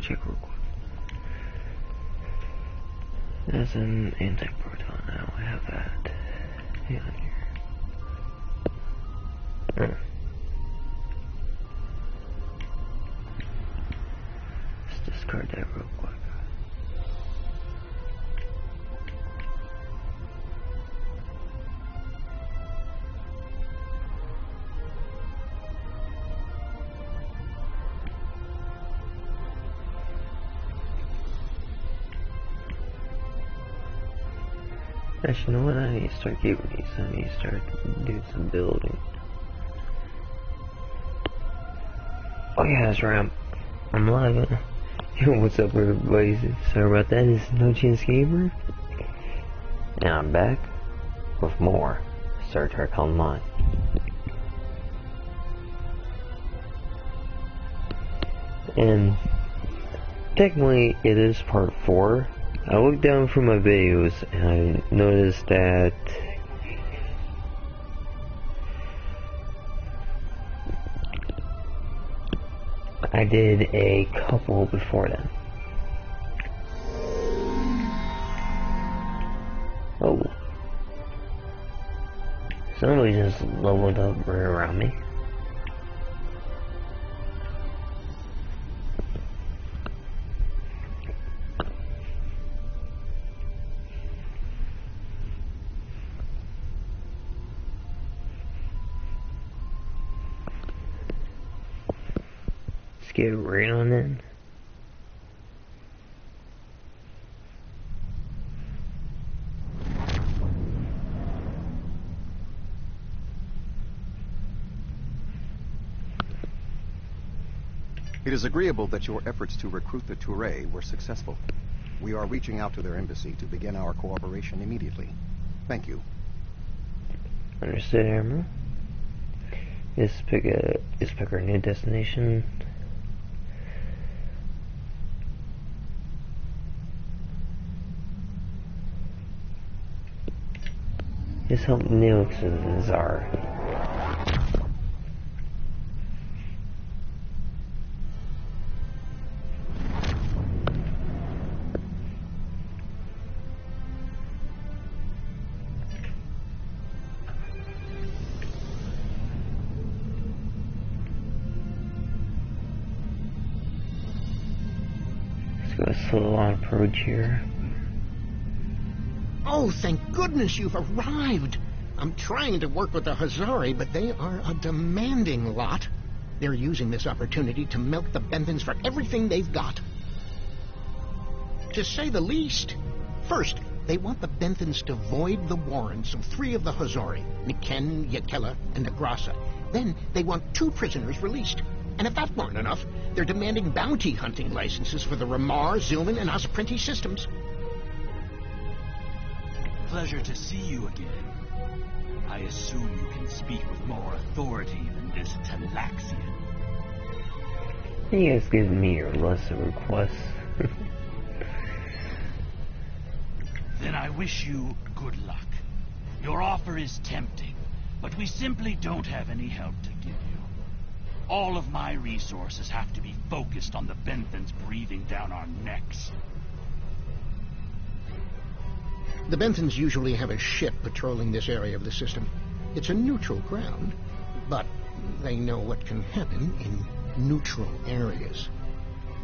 check real quick. That's an anti-proton. I don't have that. Hang on here. Let's discard that real quick. Actually, you know what? I need to start keeping these. I need to start doing some building. Oh yeah, that's right. I'm live. Yo, what's up, everybody? Sorry about that. This is No Chance Gamer. And I'm back with more Star Trek Online. And technically, it is part 4. I looked down through my videos and I noticed that I did a couple before then. Oh. Somebody just leveled up right around me. Get right on in. It is agreeable that your efforts to recruit the Touré were successful. We are reaching out to their embassy to begin our cooperation immediately. Thank you. Understood, Admiral. Let's pick our new destination. Let's help Neelix and Zara. Let's go a slow on approach here. Oh, thank goodness you've arrived. I'm trying to work with the Hazari, but they are a demanding lot. They're using this opportunity to milk the Benthans for everything they've got. To say the least. First, they want the Benthans to void the warrants of 3 of the Hazari, Niken, Yakela, and Agrasa. Then they want 2 prisoners released. And if that weren't enough, they're demanding bounty hunting licenses for the Ramar, Zilman, and Osprinti systems. Pleasure to see you again. I assume you can speak with more authority than this Talaxian. You guys give me your lesser requests. Then I wish you good luck. Your offer is tempting, but we simply don't have any help to give you. All of my resources have to be focused on the Benthans breathing down our necks. The Benthans usually have a ship patrolling this area of the system. It's a neutral ground, but they know what can happen in neutral areas.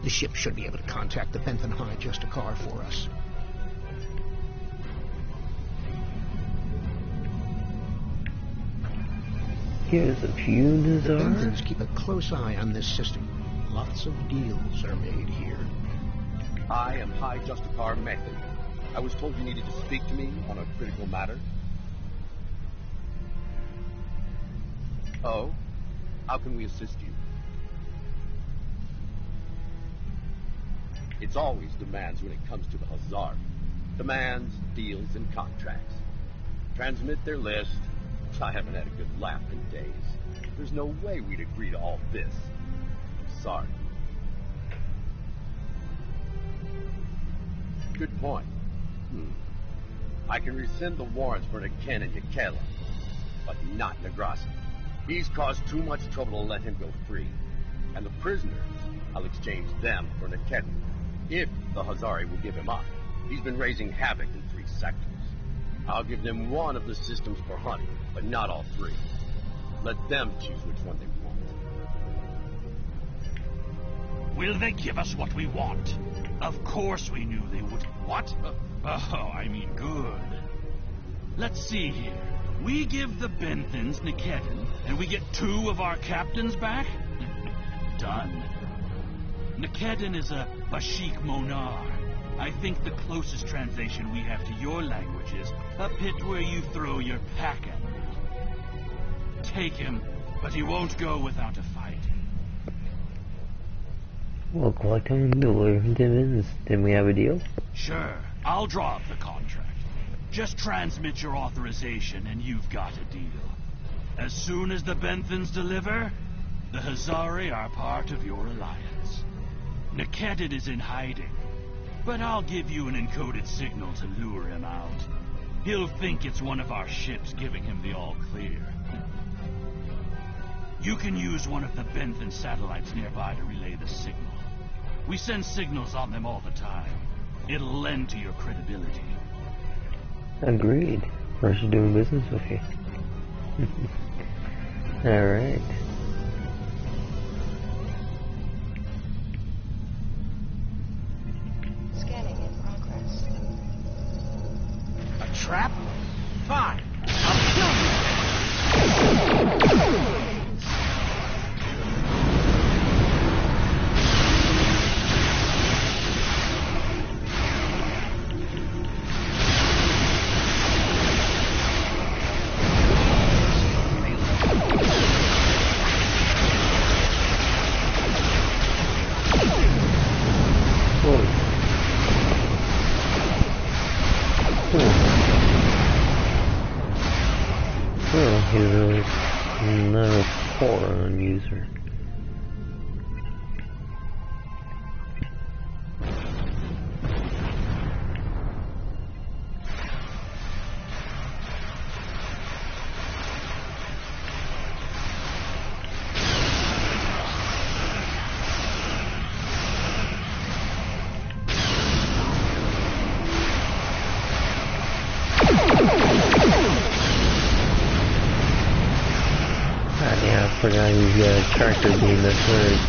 The ship should be able to contact the Benthan High Justicar for us. Here's a few The desires. Benthans keep a close eye on this system. Lots of deals are made here. I am High Justicar Method. I was told you needed to speak to me on a critical matter. Oh? How can we assist you? It's always demands when it comes to the Hazari. Demands, deals, and contracts. Transmit their list. I haven't had a good laugh in days. There's no way we'd agree to all this. I'm sorry. Good point. I can rescind the warrants for Niken and Yakela, but not Negrasa. He's caused too much trouble to let him go free. And the prisoners, I'll exchange them for Nikedin, if the Hazari will give him up. He's been raising havoc in 3 sectors. I'll give them one of the systems for hunting, but not all 3. Let them choose which one they want. Will they give us what we want? Of course we knew they would. What? I mean good. Let's see here. We give the Benthans Nikedin, and we get 2 of our captains back? Done. Nikedin is a Bashik Monar. I think the closest translation we have to your language is a pit where you throw your pack at me. Take him, but he won't go without a fight. We'll collect him and deliver him to Vince. Then we have a deal? Sure, I'll draw up the contract. Just transmit your authorization and you've got a deal. As soon as the Benthans deliver, the Hazari are part of your alliance. Nikedin is in hiding, but I'll give you an encoded signal to lure him out. He'll think it's one of our ships giving him the all-clear. You can use one of the Benthan satellites nearby to relay the signal. We send signals on them all the time. It'll lend to your credibility. Agreed. Pleasure doing business with you. Alright. Scanning in progress. A trap? Fine. I'll kill you. He's another foreign user. Yeah, I forgot he's got a tractor beam that's hurt.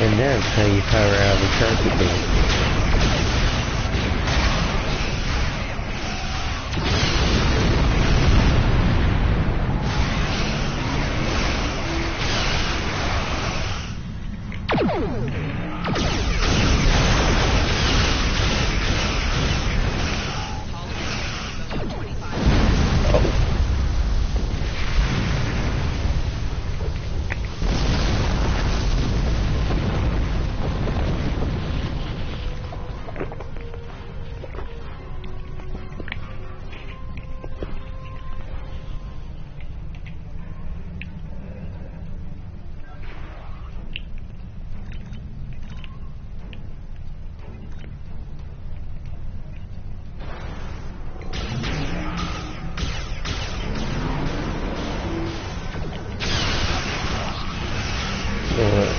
And that's how you power out the tractor beam.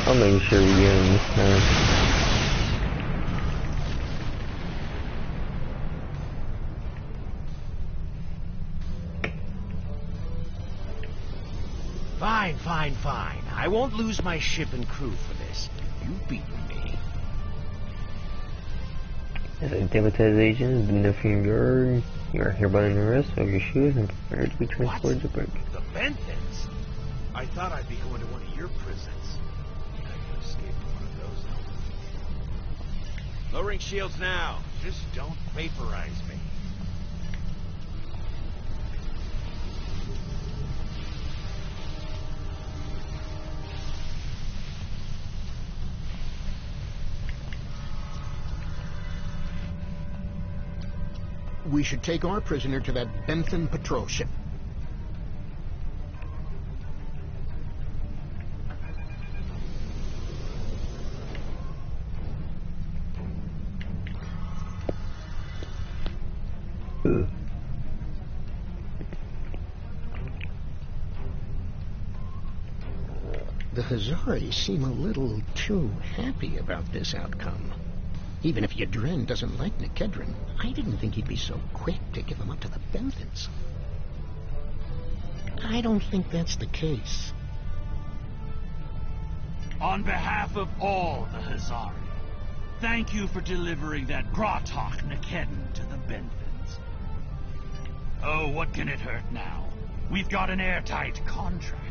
I'll make sure we get him this time. Fine. I won't lose my ship and crew for this. You've beaten me. As a Demonetized agent has been nothing guard, you are hereby arrested of your shoes and prepared to be transported to Brick. The Benthans? I thought I'd be going to one of your prisons. I can escape one of those, though. Lowering shields now. Just don't vaporize me. We should take our prisoner to that Benthan patrol ship. The Hazari seem a little too happy about this outcome. Even if Yadren doesn't like Nikedren, I didn't think he'd be so quick to give him up to the Benthans. I don't think that's the case. On behalf of all the Hazari, thank you for delivering that Gratok Nikedden to the Benthans. Oh, what can it hurt now? We've got an airtight contract.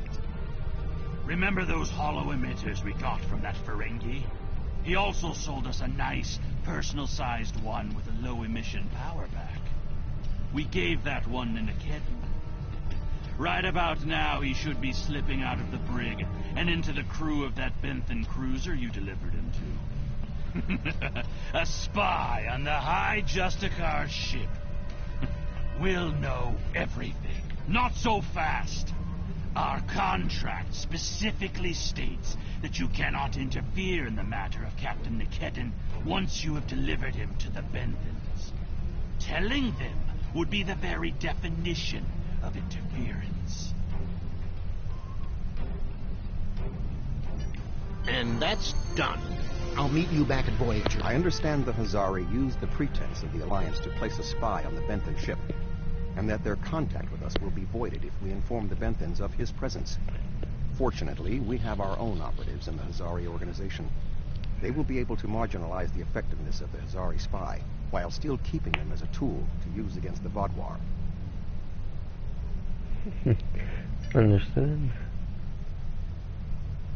Remember those hollow emitters we got from that Ferengi? He also sold us a nice, personal-sized one with a low-emission power pack. We gave that one to Nikedden. Right about now, he should be slipping out of the brig and into the crew of that Benthan cruiser you delivered him to. A spy on the High Justicar's ship. We'll know everything. Not so fast. Our contract specifically states that you cannot interfere in the matter of Captain Nikedden once you have delivered him to the Benthans. Telling them would be the very definition of interference. And that's done. I'll meet you back at Voyager. I understand the Hazari used the pretense of the Alliance to place a spy on the Benthan ship, and that their contact with us will be voided if we inform the Benthans of his presence. Fortunately, we have our own operatives in the Hazari organization. They will be able to marginalize the effectiveness of the Hazari spy, while still keeping them as a tool to use against the Vaadwaur. Understood.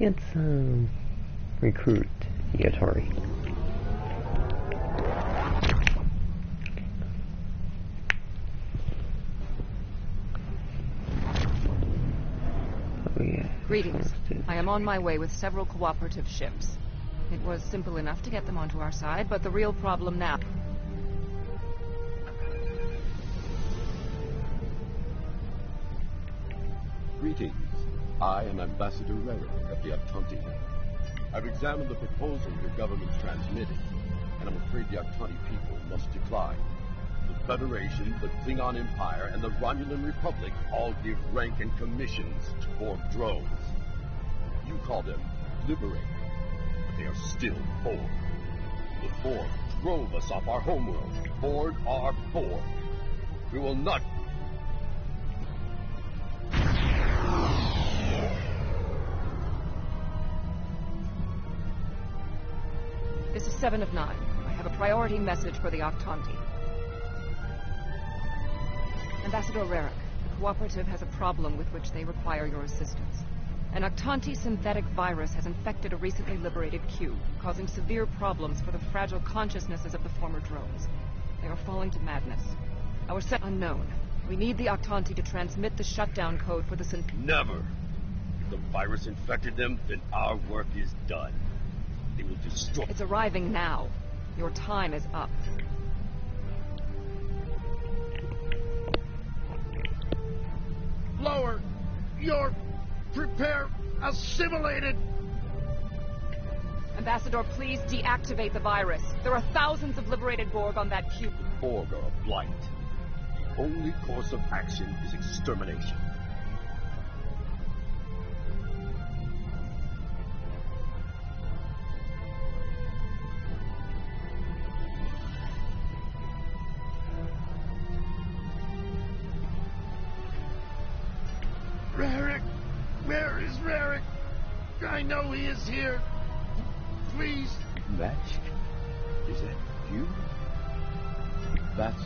Let's, recruit the Atari. Oh yeah. Greetings. I am on my way with several cooperative ships. It was simple enough to get them onto our side, but the real problem now... Greetings. I am Ambassador Rerick of the Aktanti. I've examined the proposal your government's transmitted, and I'm afraid the Aktanti people must decline. The Federation, the Klingon Empire, and the Romulan Republic all give rank and commissions to Borg drones. You call them liberated, but they are still Borg. The Borg drove us off our homeworld. Borg are Borg. We will not... This is 7 of 9. I have a priority message for the Aktanti. Ambassador Rerick, the cooperative has a problem with which they require your assistance. An Aktanti synthetic virus has infected a recently liberated Q, causing severe problems for the fragile consciousnesses of the former drones. They are falling to madness. Our set unknown. We need the Aktanti to transmit the shutdown code for the Never! If the virus infected them, then our work is done. They will destroy... It's arriving now. Your time is up. Lower! You're... prepare... assimilated! Ambassador, please deactivate the virus. There are thousands of liberated Borg on that cube. The Borg are a blight. The only course of action is extermination. Rerick! Where is Rerick? I know he is here. Please. Match? Is that you? That's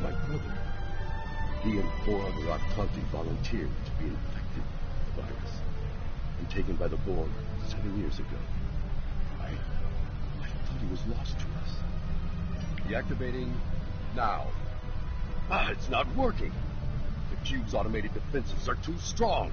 my brother. He and 4 other Aktanti volunteered to be infected with the virus and taken by the Borg 7 years ago. I thought he was lost to us. Deactivating now. It's not working. The cube's automated defenses are too strong.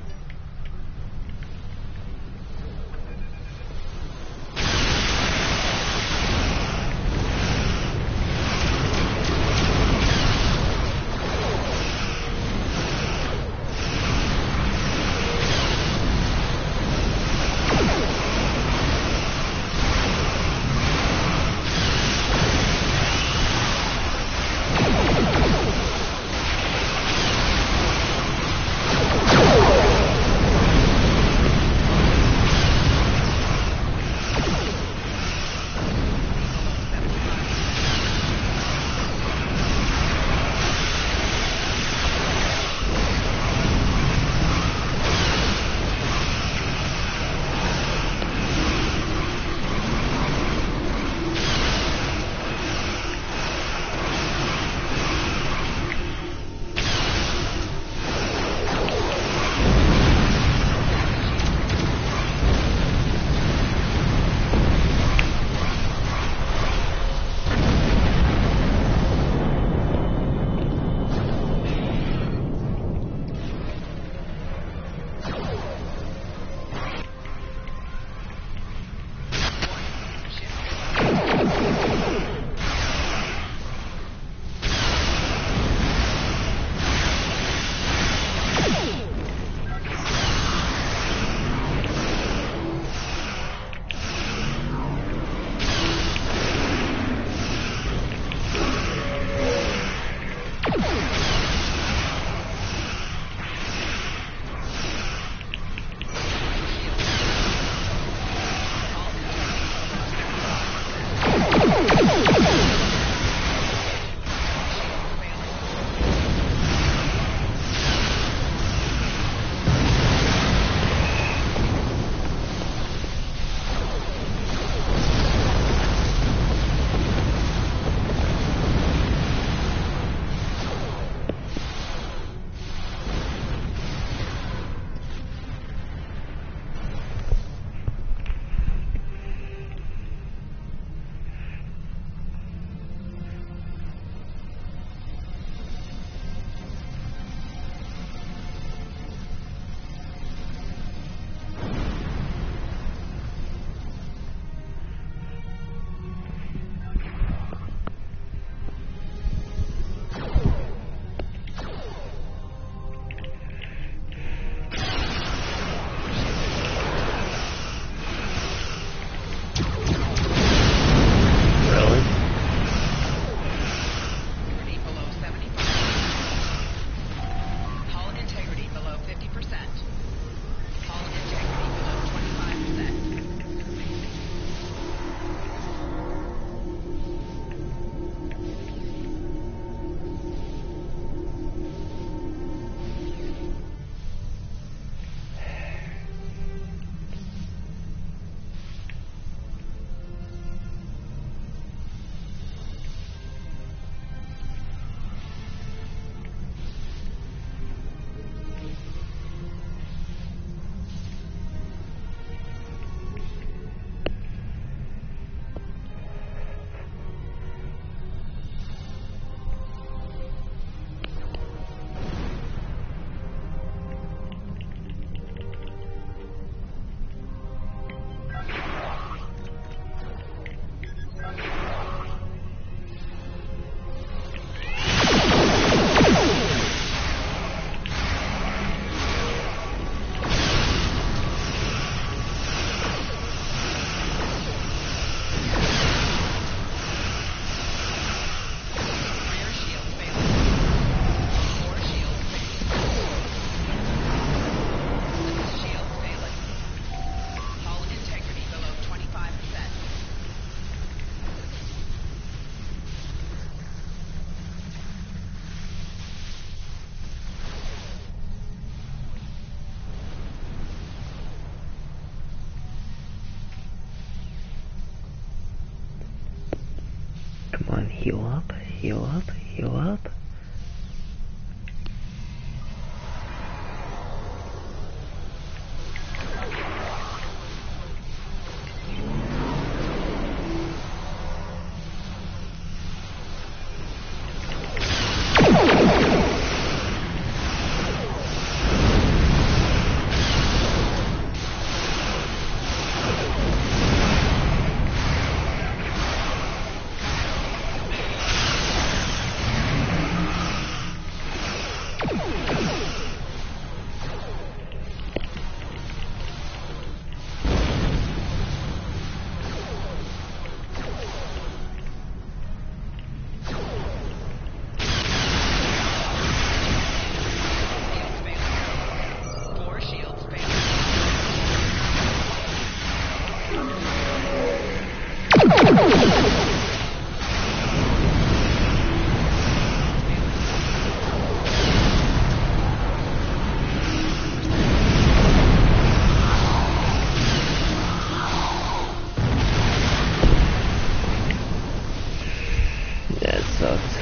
Heal up, heal up, heal up. That sucks.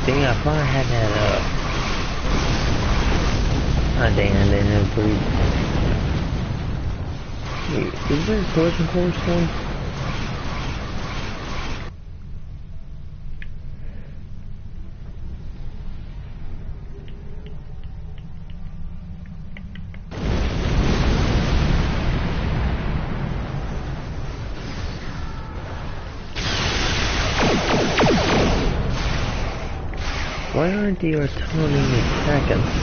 Dang, I thought I had that oh dang, I didn't have Wait, is there a collision course one? Why aren't the autonomy cracking?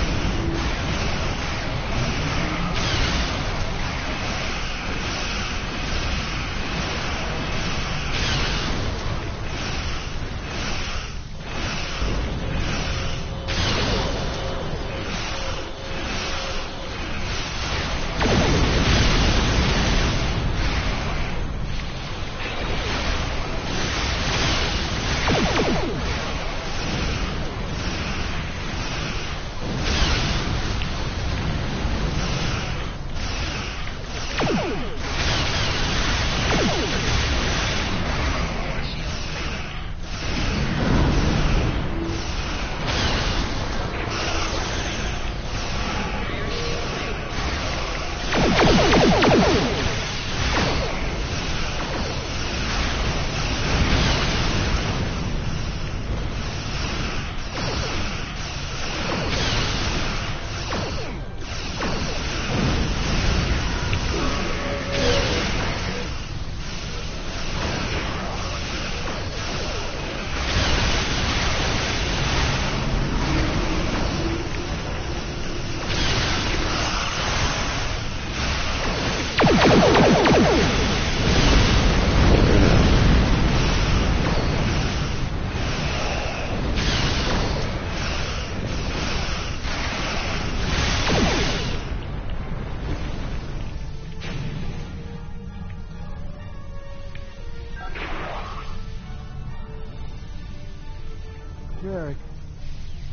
Rarick,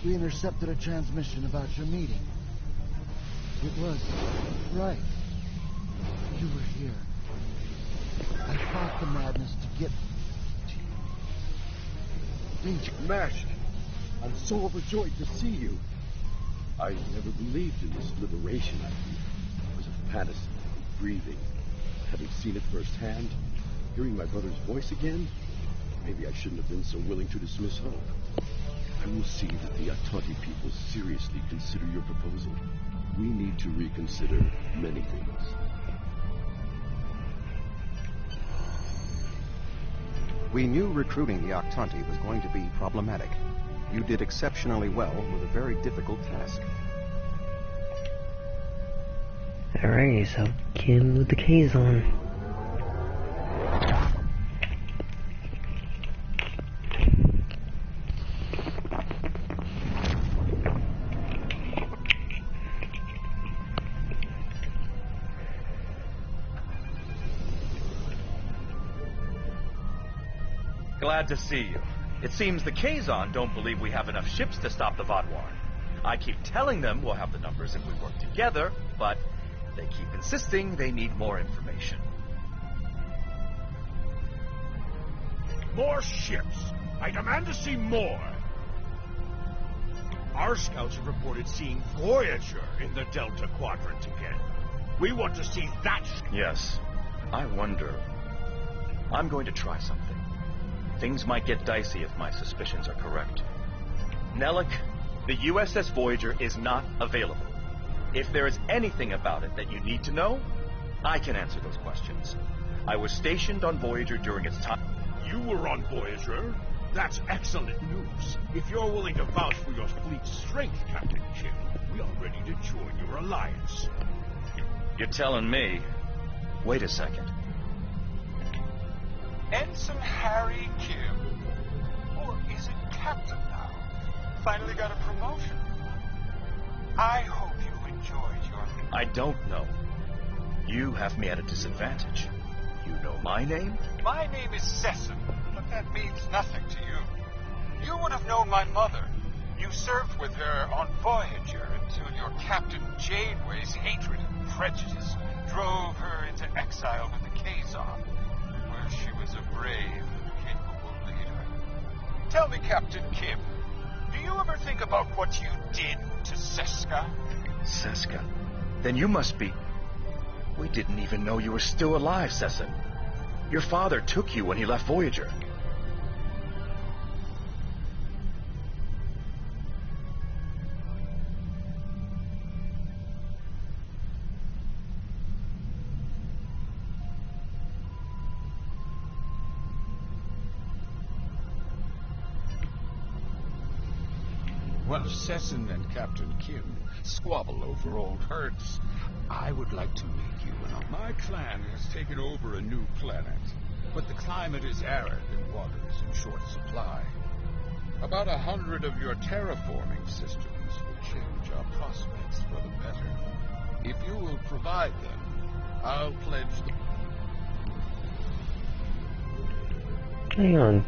we intercepted a transmission about your meeting. It was right. You were here. I fought the madness to get to you. Danger. Mash, I'm so overjoyed to see you. I never believed in this liberation idea. It was a fantasy, breathing. Having seen it firsthand, hearing my brother's voice again, maybe I shouldn't have been so willing to dismiss hope. I will see that the Atlanti people seriously consider your proposal. We need to reconsider many things. We knew recruiting the Octanti was going to be problematic. You did exceptionally well with a very difficult task. Alright, so Kim with the K's on. Glad to see you. It seems the Kazon don't believe we have enough ships to stop the Vaadwaur. I keep telling them we'll have the numbers if we work together, but they keep insisting they need more information. More ships! I demand to see more! Our scouts have reported seeing Voyager in the Delta Quadrant again. We want to see that ship. Yes. I wonder. I'm going to try something. Things might get dicey if my suspicions are correct. Nellick, the USS Voyager is not available. If there is anything about it that you need to know, I can answer those questions. I was stationed on Voyager during its time. You were on Voyager? That's excellent news. If you're willing to vouch for your fleet's strength, Captain Kim, we are ready to join your alliance. You're telling me. Wait a second. Ensign Harry Kim. Or is it Captain now? Finally got a promotion. I hope you enjoyed your... I don't know. You have me at a disadvantage. You know my name? My name is Sesson, but that means nothing to you. You would have known my mother. You served with her on Voyager until your Captain Janeway's hatred and prejudice drove her into exile with the Kazon, where she was a brave and capable leader. Tell me, Captain Kim, do you ever think about what you did to Seska? Seska? Then you must be... We didn't even know you were still alive, Sesson. Your father took you when he left Voyager. Well, Sesson and Captain Kim squabble over old hurts. I would like to make you an... My clan has taken over a new planet, but the climate is arid and water is in short supply. About 100 of your terraforming systems will change our prospects for the better. If you will provide them, I'll pledge the... Hang on.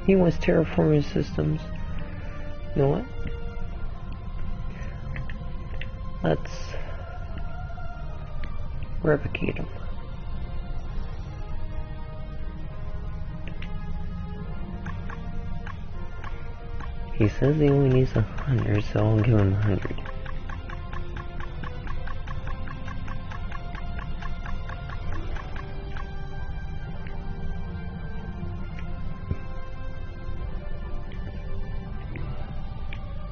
He wants terraforming systems. You know what? Let's replicate them. He says he only needs 100, so I'll give him 100.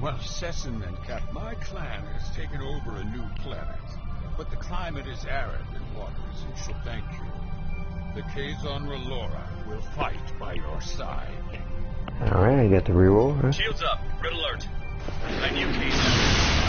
Well, Sesson and Cap, my clan has taken over a new planet, but the climate is arid and water is in short. Thank you. The Kazon Relora will fight by your side. Alright, I got the reroll, huh? Shields up. Red alert. I knew Kazon.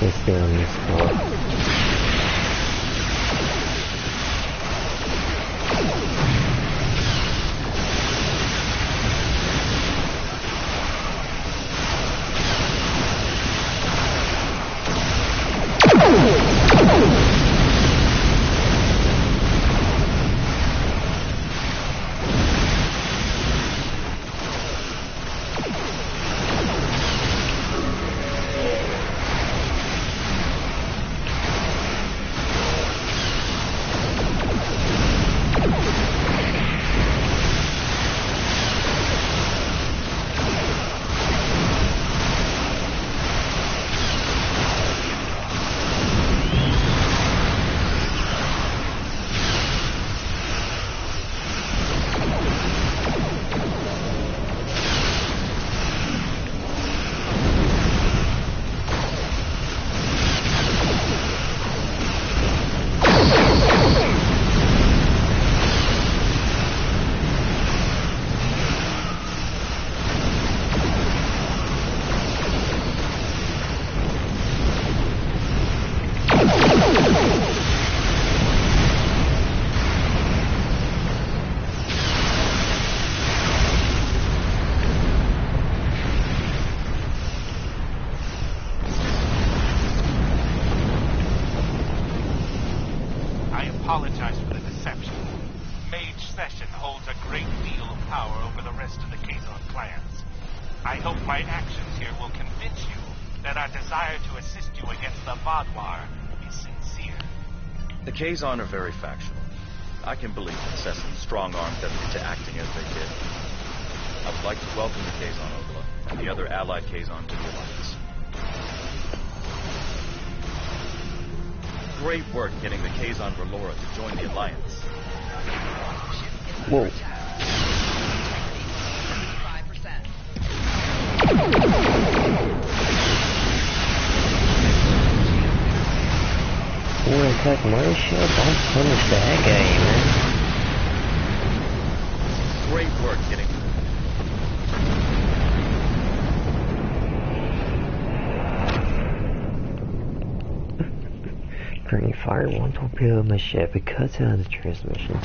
Let's stay on this spot. apologize for the deception. Mage Session holds a great deal of power over the rest of the Kazon clans. I hope my actions here will convince you that our desire to assist you against the Vaadwaur is sincere. The Kazon are very factional. I can believe that Sesson strong-armed them into acting as they did. I would like to welcome the Kazon Ogla and the other allied Kazon to the Alliance. Great work getting the Kazon Verlora to join the Alliance. Whoa. You wanna attack my ship? I'll punish the heck out of you, man. Great work getting... Currently fire one torpedo in my ship. It cuts out the transmission.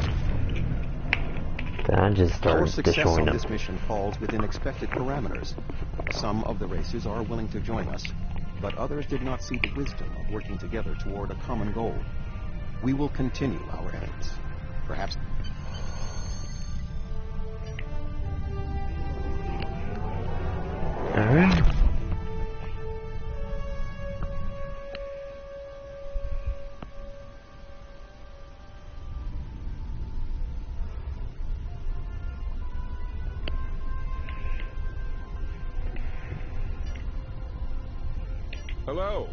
Then I just Our started success destroying on them. this mission falls within expected parameters. Some of the races are willing to join us, but others did not see the wisdom of working together toward a common goal. We will continue our efforts. Perhaps... Alright. Hello.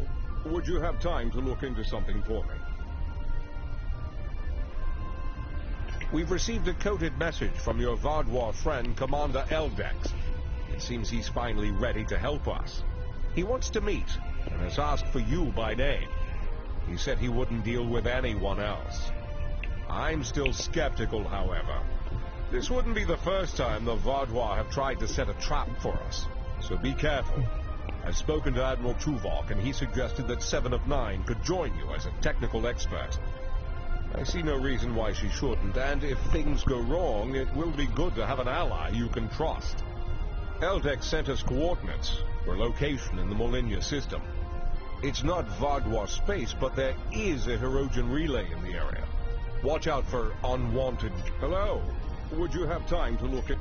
Would you have time to look into something for me? We've received a coded message from your Vaadwaur friend, Commander Eldex. It seems he's finally ready to help us. He wants to meet, and has asked for you by name. He said he wouldn't deal with anyone else. I'm still skeptical, however. This wouldn't be the first time the Vaadwaur have tried to set a trap for us, so be careful. I've spoken to Admiral Tuvok, and he suggested that 7 of 9 could join you as a technical expert. I see no reason why she shouldn't, and if things go wrong, it will be good to have an ally you can trust. Eldex sent us coordinates for a location in the Molinia system. It's not Vaadwaur space, but there is a Hirogen relay in the area. Watch out for unwanted... Hello? Would you have time to look at...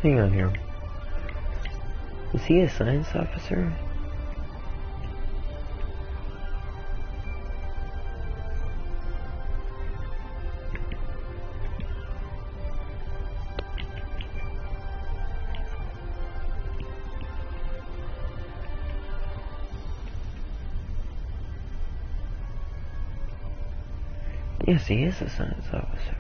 Hang on here. Is he a science officer? Yes, he is a science officer.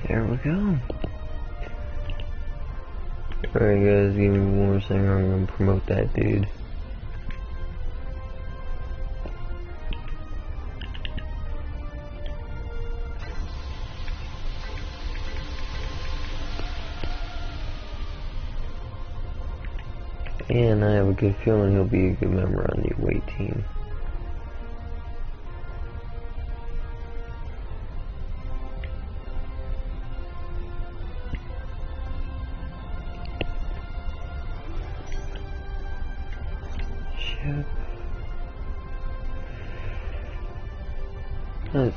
There we go. Alright guys, give me one more second, I'm gonna promote that dude. And I have a good feeling he'll be a good member on the away team. Let's...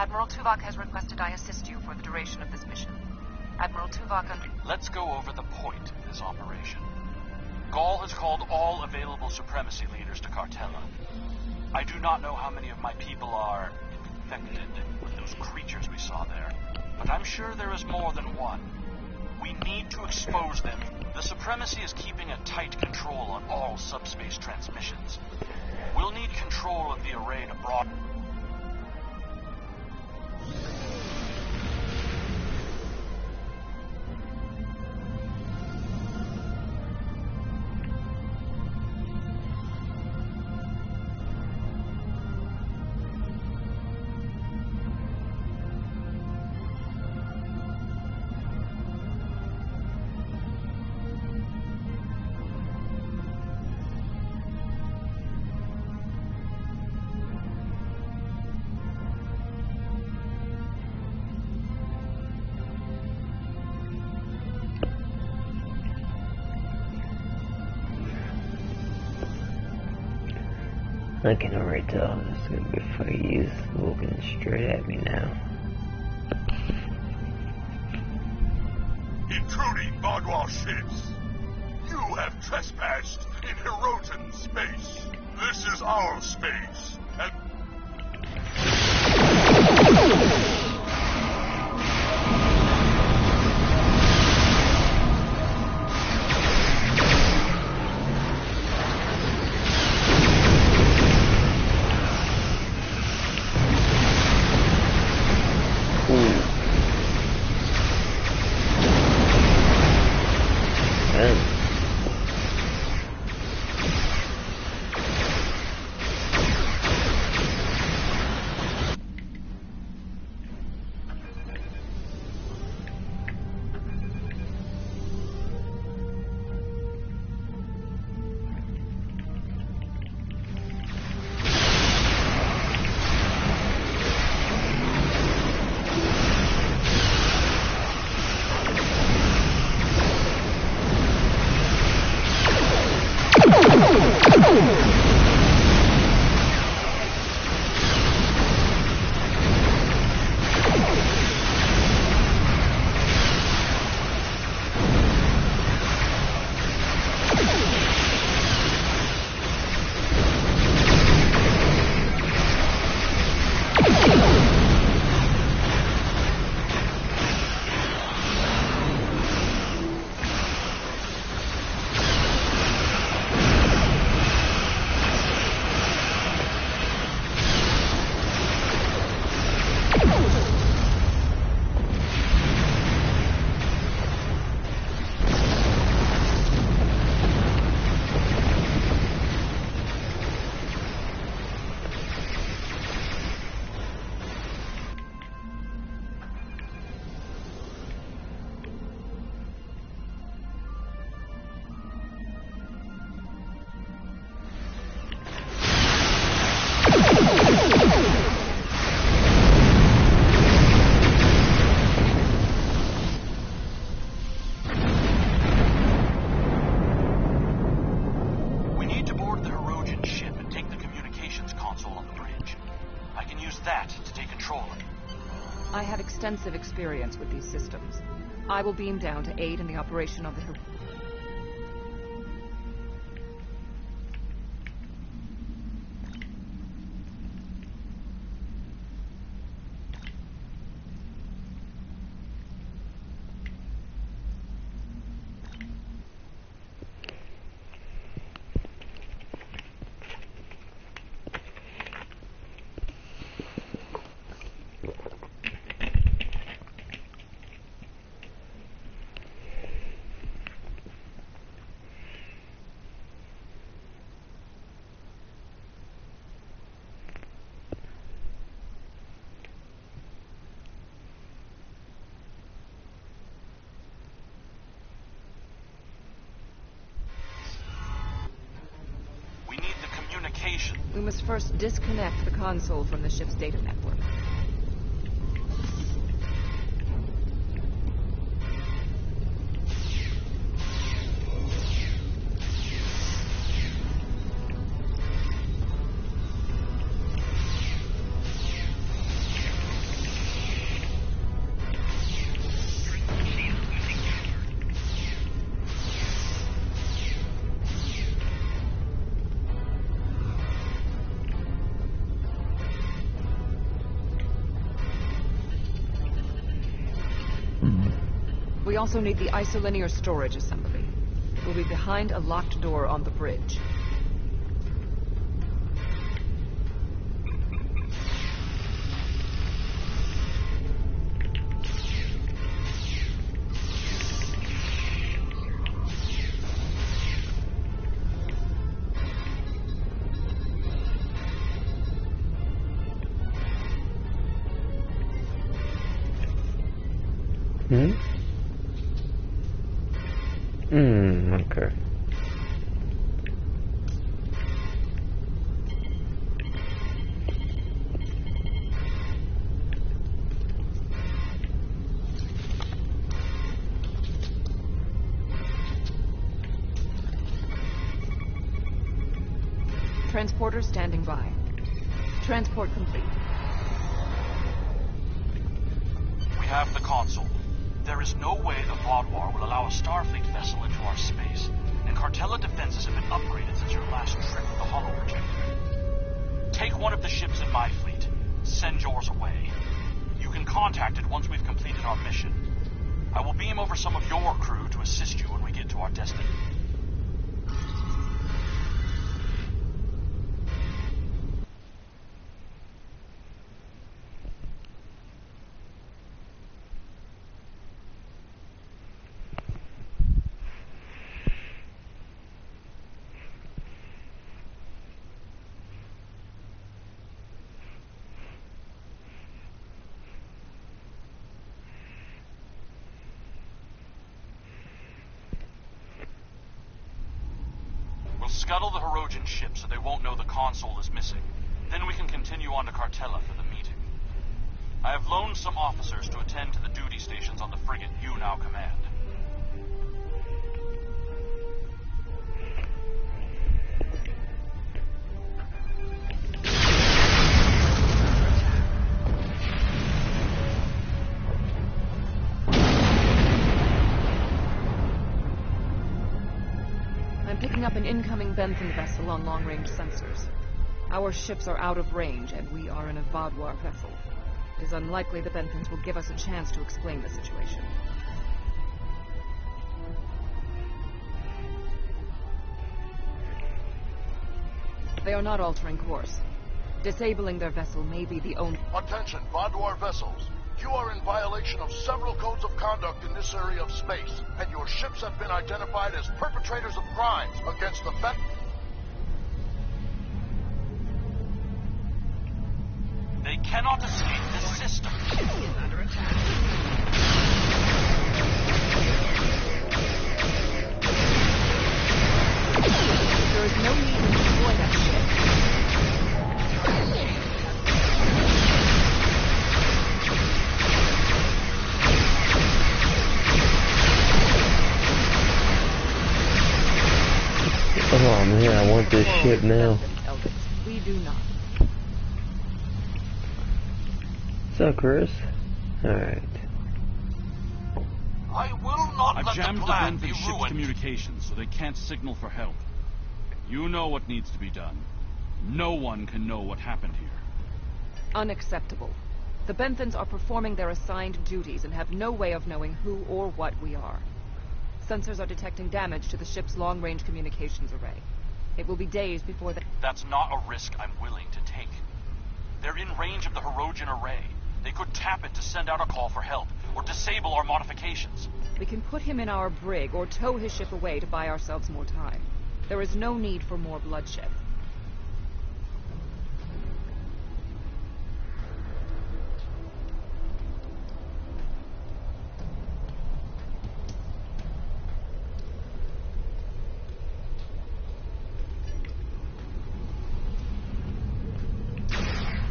Admiral Tuvok has requested I assist you for the duration of this mission. Admiral Tuvok Let's go over the point of this operation. Gall has called all available supremacy leaders to Cartella. I do not know how many of my people are infected with those creatures we saw there, but I'm sure there is more than one. We need to expose them. The Supremacy is keeping a tight control on all subspace transmissions. We'll need control of the array to broaden. I can already tell this is gonna be a fight. He's looking straight at me now. Intruding Bogwall ships! You have trespassed in Hirogen space. This is our space, and... I have extensive experience with these systems. I will beam down to aid in the operation of the... We must first disconnect the console from the ship's data network. We also need the isolinear storage assembly. It will be behind a locked door on the bridge. Okay. Transporter standing by. Transport complete. We have the console. There is no way the Vaudouar will allow a Starfleet vessel into our space, and Cartella defenses have been upgraded since your last trip with the Hollow Projector. Take one of the ships in my fleet. Send yours away. You can contact it once we've completed our mission. I will beam over some of your crew to assist you when we get to our destiny. Scuttle the Hirogen ship so they won't know the console is missing. Then we can continue on to Cartella for the meeting. I have loaned some officers to attend to the duty stations on the frigate you now command. Picking up an incoming Benthen vessel on long-range sensors. Our ships are out of range, and we are in a Vaudouar vessel. It is unlikely the Benthens will give us a chance to explain the situation. They are not altering course. Disabling their vessel may be the only... Attention, Vaudouar vessels. You are in violation of several codes of conduct in this area of space, and your ships have been identified as perpetrators of crimes against the They cannot escape this system. Under attack. There is no need to destroy that ship. Oh man, I want this ship now. We do not. What's up, Chris? Alright. I will not I've let jammed the the plan Benthen be ship's ruined. communications so they can't signal for help. You know what needs to be done. No one can know what happened here. Unacceptable. The Benthens are performing their assigned duties and have no way of knowing who or what we are. Sensors are detecting damage to the ship's long-range communications array. It will be days before they... That's not a risk I'm willing to take. They're in range of the Hirogen array. They could tap it to send out a call for help, or disable our modifications. We can put him in our brig or tow his ship away to buy ourselves more time. There is no need for more bloodshed.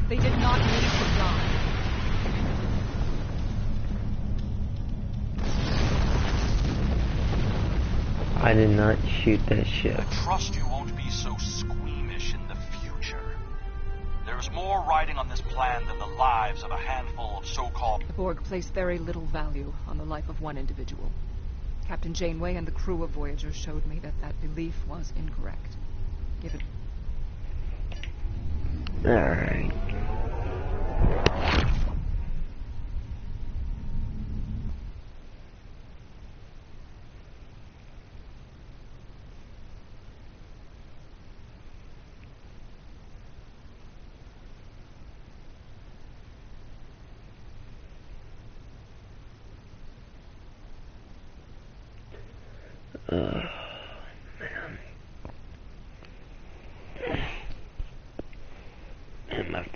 They did not need to die. I did not shoot that ship. I trust you won't be so squeamish in the future. There's more riding on this plan than the lives of a handful of so-called... The Borg placed very little value on the life of one individual. Captain Janeway and the crew of Voyager showed me that that belief was incorrect. Given... Alright.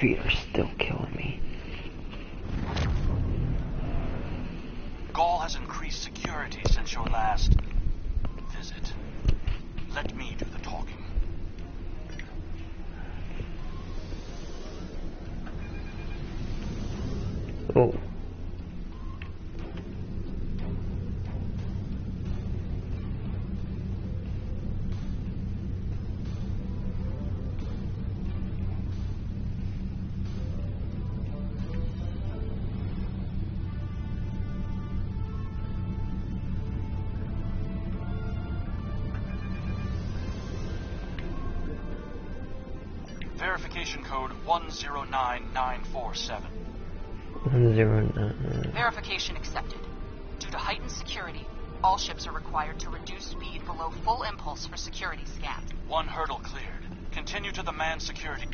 feet are still killing me. Gaul has increased security since your last visit. Let me do the talking. Oh. Verification code 109947. 109. Verification accepted. Due to heightened security, all ships are required to reduce speed below full impulse for security scans. One hurdle cleared. Continue to the manned security.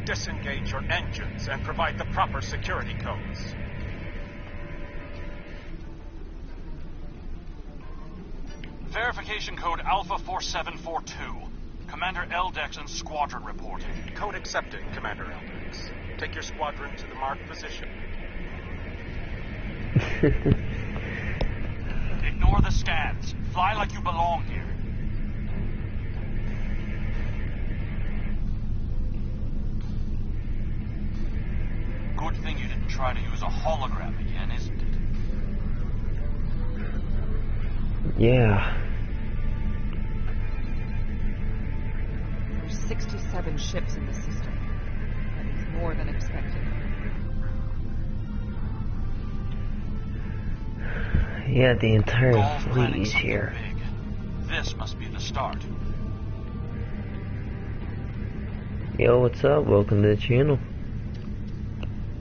Disengage your engines and provide the proper security codes. Verification code Alpha 4742. Commander Eldex and squadron reporting. Code accepted, Commander Eldex. Take your squadron to the marked position. Ignore the scans. Fly like you belong here. Good thing you didn't try to use a hologram again, isn't it? Yeah. There's 67 ships in the system. That is more than expected. Yeah, the entire Gaul's fleet planning is something here. big. This must be the start. Yo, what's up? Welcome to the channel.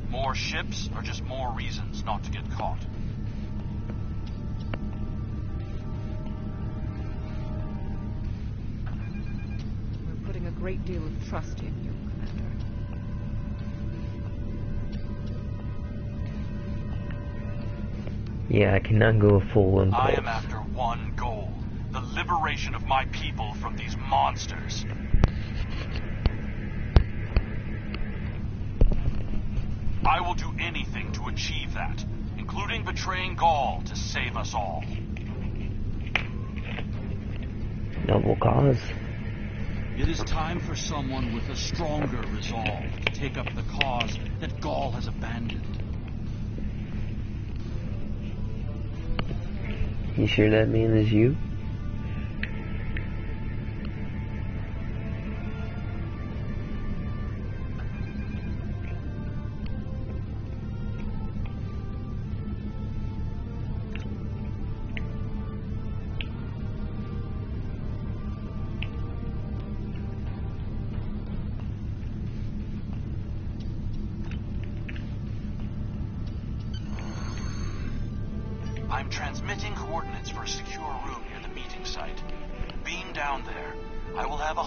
More ships or just more reasons not to get caught? We're putting a great deal of trust in you, Commander. Yeah, I cannot go full impulse. I am after one goal. The liberation of my people from these monsters. I will do anything to achieve that, including betraying Gaul to save us all. Noble cause. It is time for someone with a stronger resolve to take up the cause that Gaul has abandoned. You sure that man is you? I'm transmitting coordinates for a secure room near the meeting site. Beam down there. I will have a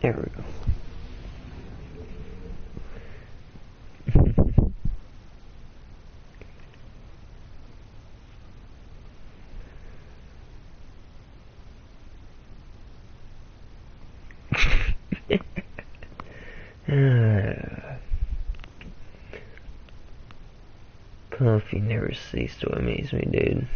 There we go. Coffee never ceased to amaze me, dude.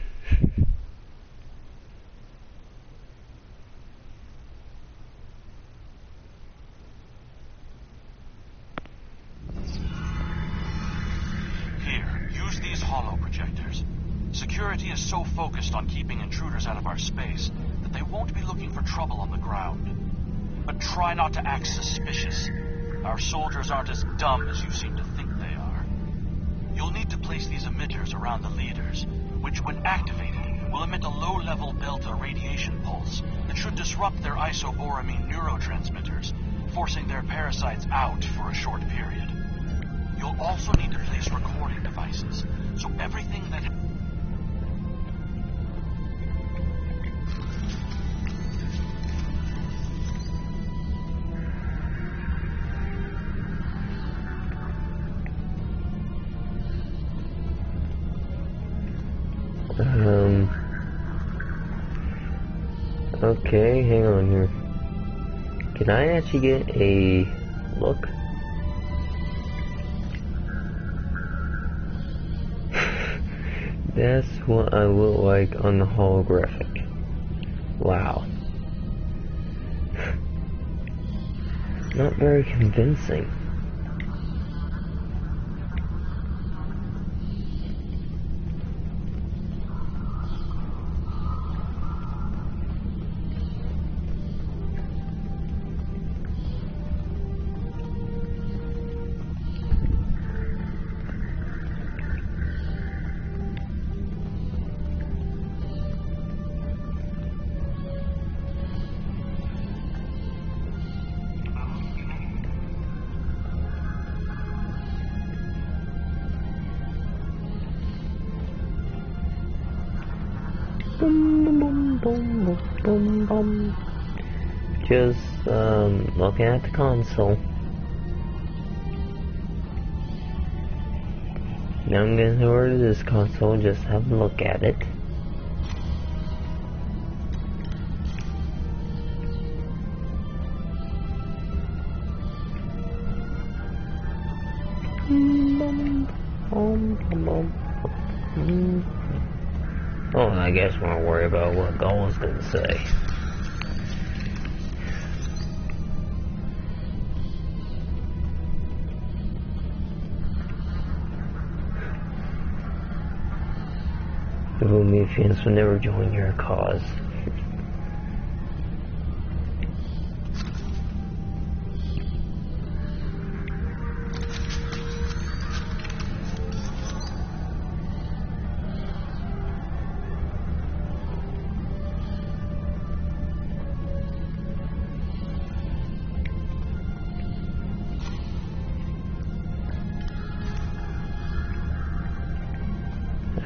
Here, use these holo projectors. Security is so focused on keeping intruders out of our space that they won't be looking for trouble on the ground. but try not to act suspicious. Our soldiers aren't as dumb as you seem to think they are. You'll need to place these emitters around the leaders, which, when activated, will emit a low-level delta radiation pulse that should disrupt their isoboramine neurotransmitters, forcing their parasites out for a short period. You'll also need to place recording devices, so everything that... Okay, hang on here. Can I actually get a look? That's what I look like on the holographic. Wow. Not very convincing. Just looking at the console. Now I'm gonna order this console, just have a look at it. Oh, I guess we won't worry about what Goal's gonna say. The Prometheans will never join your cause.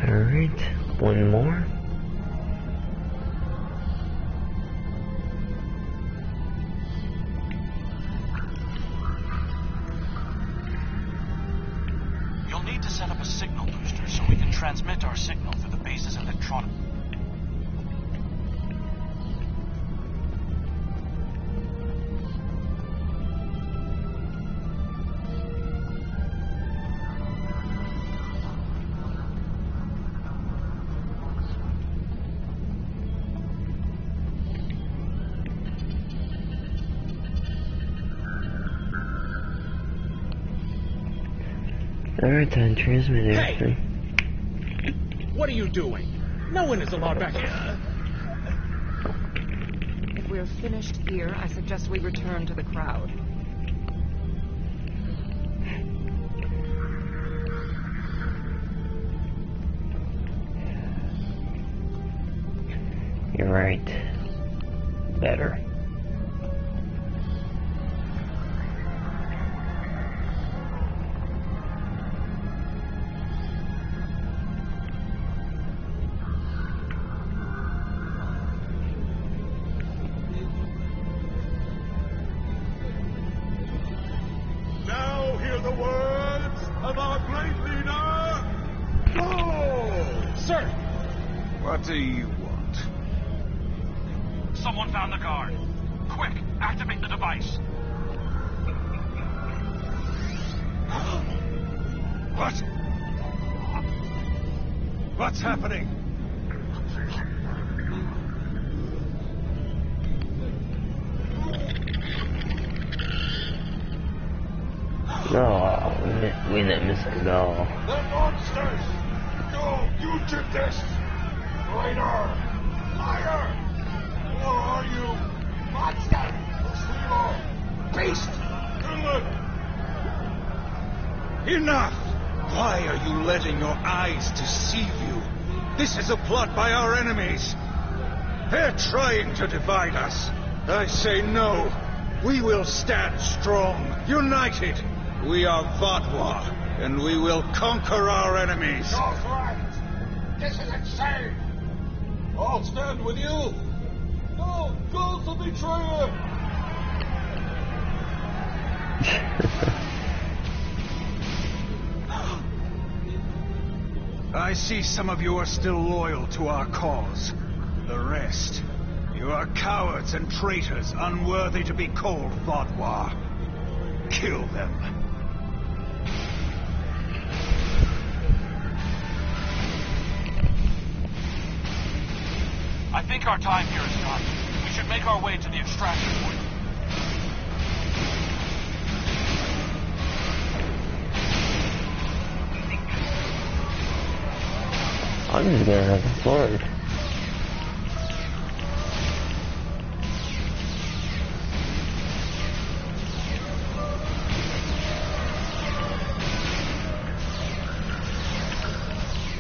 Alright, one more. You'll need to set up a signal booster so we can transmit our signal through the base's electronic... Alright then, transmit everything. Hey! What are you doing? No one is allowed back here. If we're finished here, I suggest we return to the crowd. You're right. Better. The words of our great leader, Go! Sir! What do you want? Someone found the guard. Quick, activate the device. What? What's happening? No, we didn't miss a goal. The monsters! No, you did this! Traitor! Liar! Or are you? Monster! We'll see you all Enough! Why are you letting your eyes deceive you? This is a plot by our enemies. They're trying to divide us. I say no. We will stand strong, united. We are Vatwa, and we will conquer our enemies. You're right. This is insane. I'll stand with you. No, go the betrayer. I see some of you are still loyal to our cause. The rest, you are cowards and traitors unworthy to be called Vatwa. Kill them. I think our time here is done. We should make our way to the extraction point. I'm just gonna have a sword.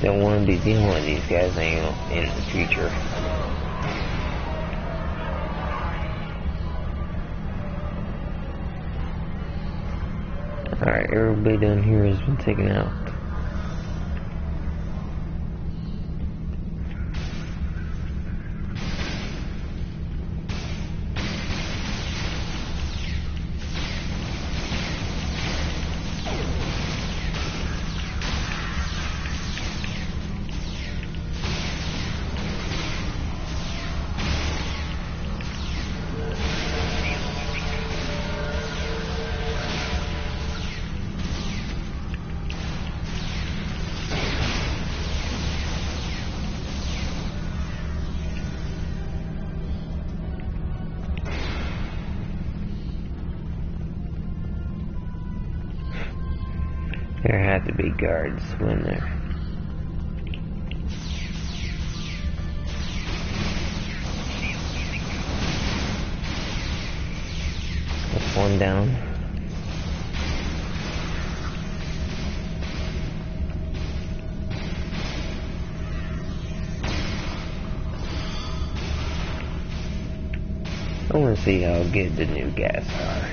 Don't want to be dealing with these guys in the future. Alright, everybody down here has been taken out. There had to be guards when there. That's one down. I want to see how good the new gas are.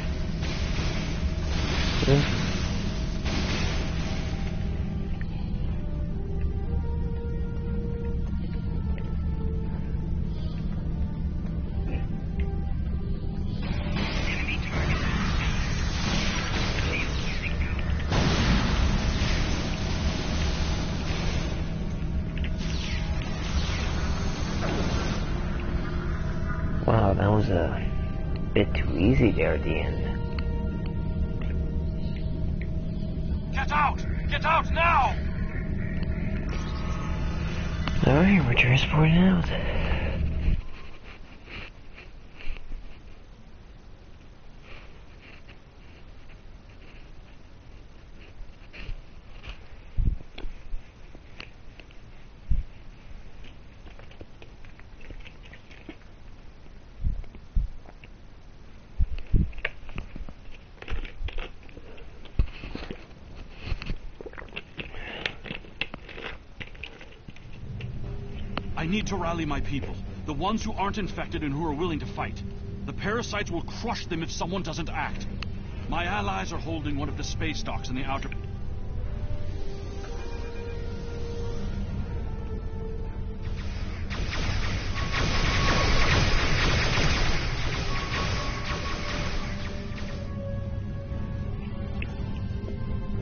Wow, that was a bit too easy there at the end. Get out! Get out now! Alright, we're transporting out. I need to rally my people. The ones who aren't infected and who are willing to fight. The parasites will crush them if someone doesn't act. My allies are holding one of the space docks in the outer...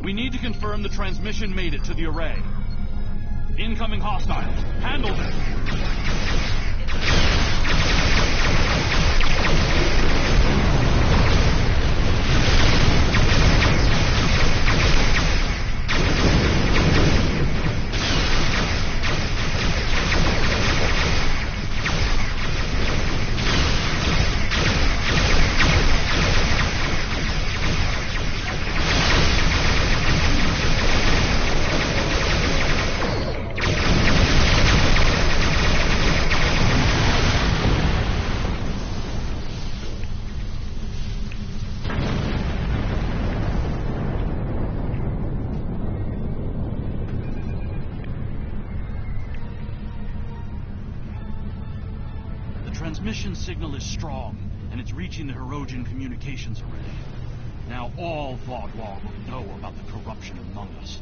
We need to confirm the transmission made it to the array. Incoming hostiles. Handle them. transmission signal is strong, and it's reaching the Hirogen communications array. Now all Vaudwar will know about the corruption among us.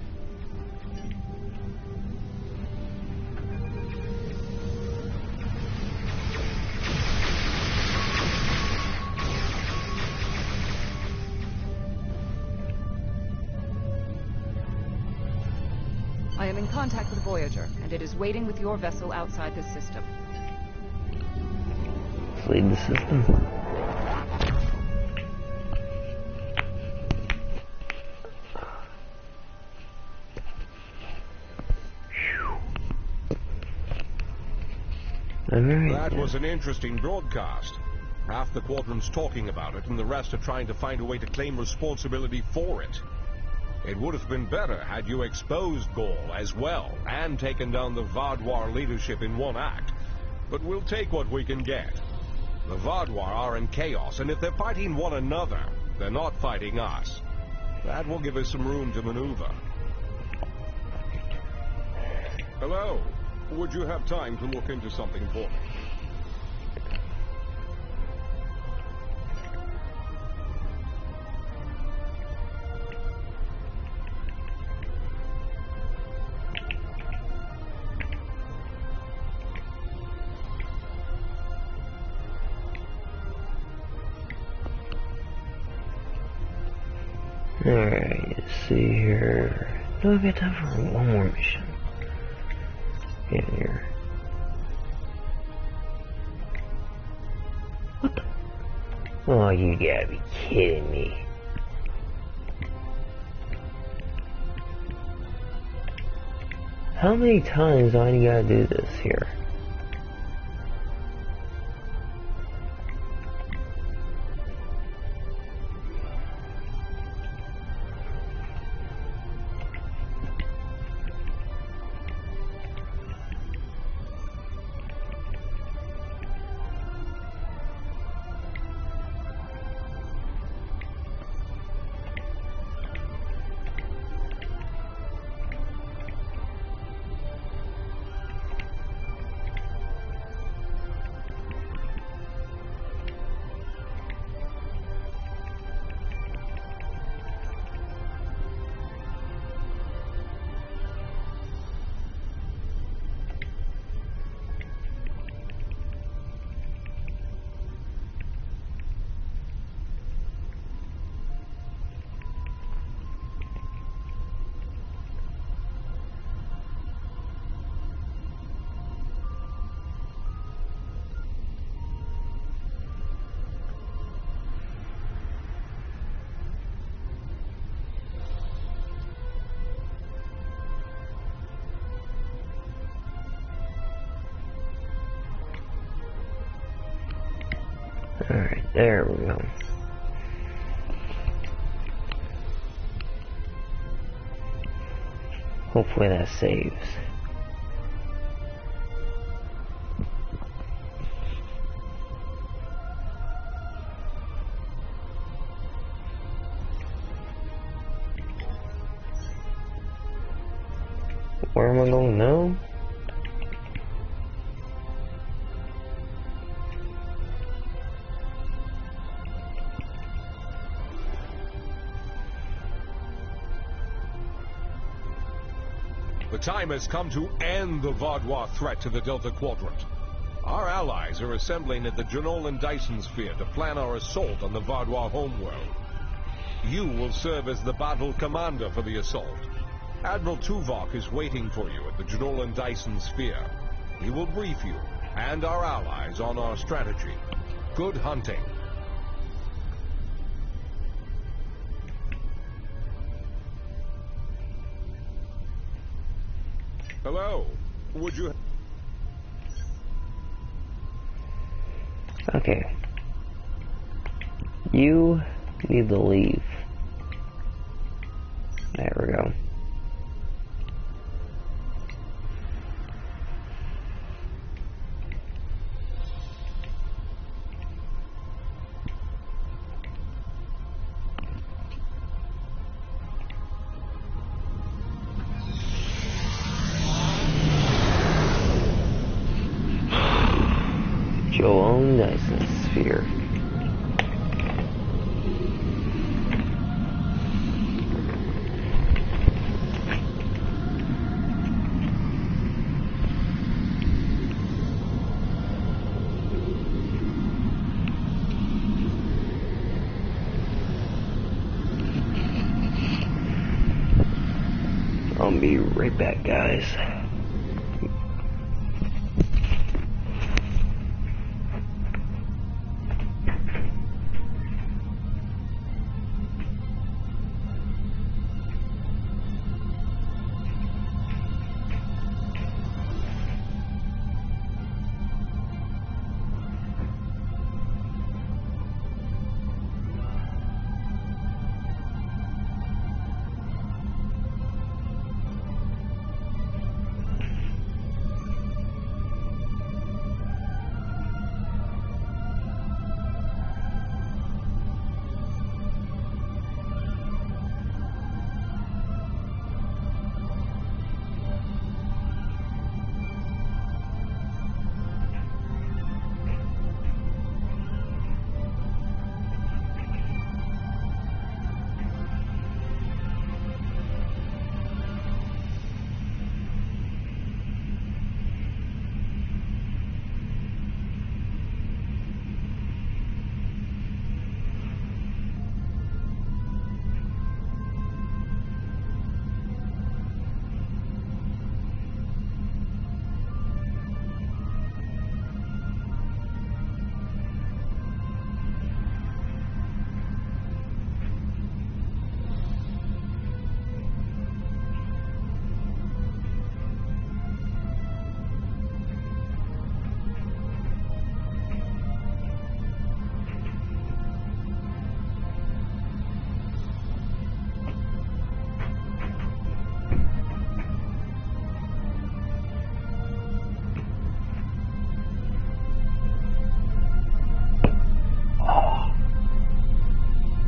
I am in contact with Voyager, and it is waiting with your vessel outside this system. Let's leave the system. That was an interesting broadcast. Half the Quadrant's talking about it, and the rest are trying to find a way to claim responsibility for it. It would have been better had you exposed Gaul as well, and taken down the Vaudwar leadership in one act. But we'll take what we can get. The Vaudwar are in chaos, and if they're fighting one another, they're not fighting us. That will give us some room to maneuver. Hello. Would you have time to look into something for me? Alright, let's see here. Do I get time for one more mission? Get in here. What the? Oh, you gotta be kidding me. How many times do I gotta do this here? Alright, there we go. Hopefully that saves. Where am I going now? The time has come to end the Vaudwar threat to the Delta Quadrant. Our allies are assembling at the Janolan Dyson Sphere to plan our assault on the Vaudwar homeworld. You will serve as the battle commander for the assault. Admiral Tuvok is waiting for you at the Janolan Dyson Sphere. He will brief you and our allies on our strategy. Good hunting. Hello. Would you... Okay. You need to leave. There we go. your own Dyson sphere. I'll be right back, guys.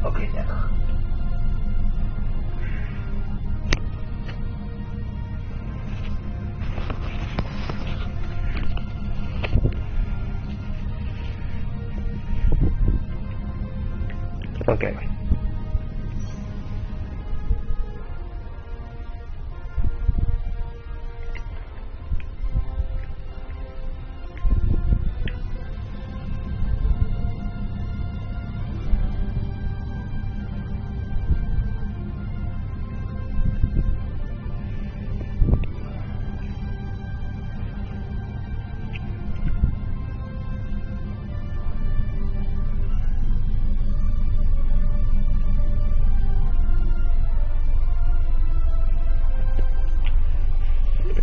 Okay, then. Okay.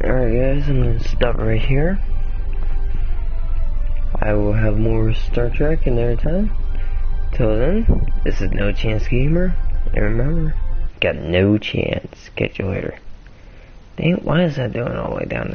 Alright guys, I'm gonna stop right here. I will have more Star Trek another time. Till then, this is No Chance Gamer, and remember, got no chance. Catch you later. Dang, why is that doing all the way down there?